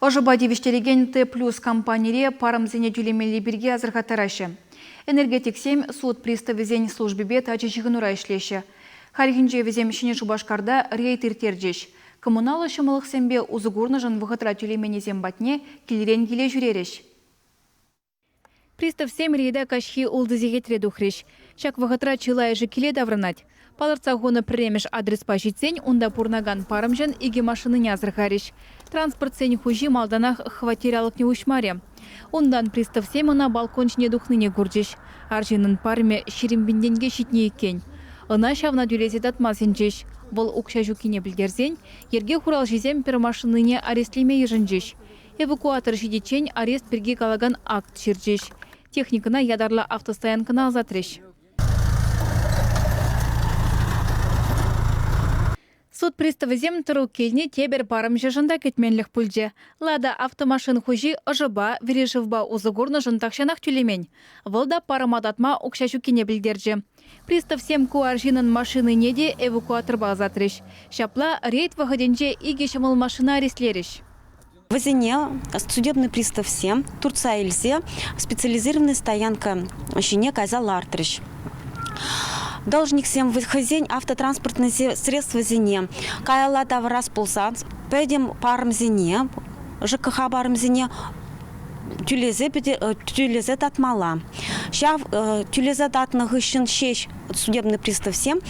Ожыба девиштереген Т+ компанире парымзене тюлемели бирге азырға тарашы. Энергетик 7 суд приставы зен службебе тачычығынура ішлеші. Халихинже веземшіне Шубашкарда рейд иртердеш. Коммуналы шымылық сенбе узыгурны жын вғытра тюлемені зембатне келерен келе жүререш. Пристав 7 рейда кашхи улдызеге тредухреш. Шак вғытра чылай келе даврынать. Палырца гоны премеш адрес пажитсень, унда пурнаган парымжен иге машины не азыргариш. Транспорт сень хужи малданах хватирялық не ушмаре. Ундан пристав 7 на балкончне духныне гурджиш. Аржинын парме ширимбинденге шитне екен. Ына шавна дюлезет атмасенчеш. Бұл укша жукине білгерзен, ерге хурал жезем пер машыныне арестлеме ежінжеш. Эвакуатор жидечен арест перге калаган акт ширжеш. Техникына ядарла автостоянкына азатреш. Суд приставы зем тұру келіне тебер парым жажында кетменлік пүлде. Лада автомашин хужи ожыба, вережівба узыгурны жынтақшанақ түлемен. Вылда парым адатма укшашу кене білдерже. Пристав 7 аржинын машины неде эвакуаторба азатреш. Шапла рейд вағаденже иге шамыл машина арестлереш. В Азине судебный пристав 7, Турция Эльзе, специализированная стоянка Щене Кайзал Артриш. Должник 7 выхозень автотранспортные средства Зине. Кайла таврас пулсан, пойдем парам Зине, ЖКХ парам Зине, тюлезе татмала. Ща тюлезе татна гыщен 6 судебный пристав 7,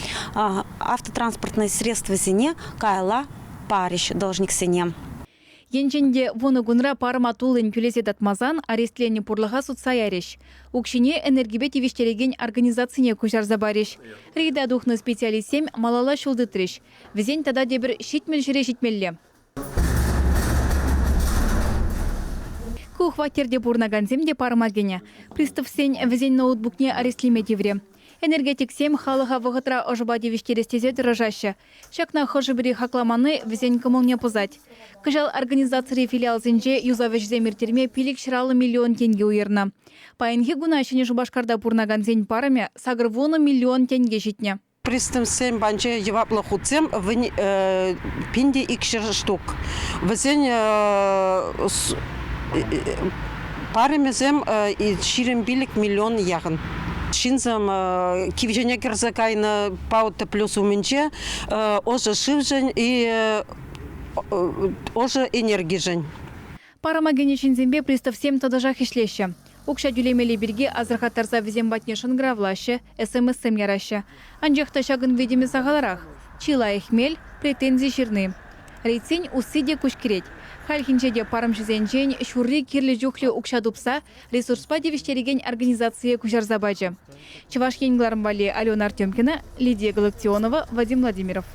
автотранспортные средства Зине, Кайла парищ должник Сине. Енченде воны гунра парма тулын күлесе датмазан арестлені пурлыға судса яреш. Укшине энергибет ивештереген организацияне көжарза бареш. Рейда духны специалист 7 малала шулды треш. Везен тада дебір шитмел жире шитмелле. Кухватерде бурнаган земде парма гене. Пристав 7 везен ноутбукне арестлеме девре. Энергетик 7 халыға вғытра ожыба девиштерестезе дырыжашы. Шакна хожыбіри хакламаны візен коммуне пузать. Кыжал организации филиал зенже юзавыш земиртерме пилик шыралы миллион тенге уйырна. Пайынге гуна шыне Шубашкарда пурнаган зен параме сагыр воны миллион тенге житне. Пристав 7 банче еваплы худзем пинде икшер штук. Візен параме зем ширим билик миллион яғын. Шинзам кивжене керзакайна паута плюс уменче, оже шивжен и оже энергижен. Парама генешинзембе пристав 7 тадажах ишлеше. Укша дюлемели бирге азырхаттарза визембатне шынгравлаще, СМС-сем яраще. Анжақта шагын ведеме сағаларах. Чила эхмель, претензий жирны. Рейцень усыде кушкиреть. Хальхинчеде парам жезенчен шурри кирлі жүхлі укша дупса ресурспа девиштереген организация кушарзабаджы. Чуваш Енглармбали, Алена Артемкина, Лидия Галактионова, Вадим Владимиров.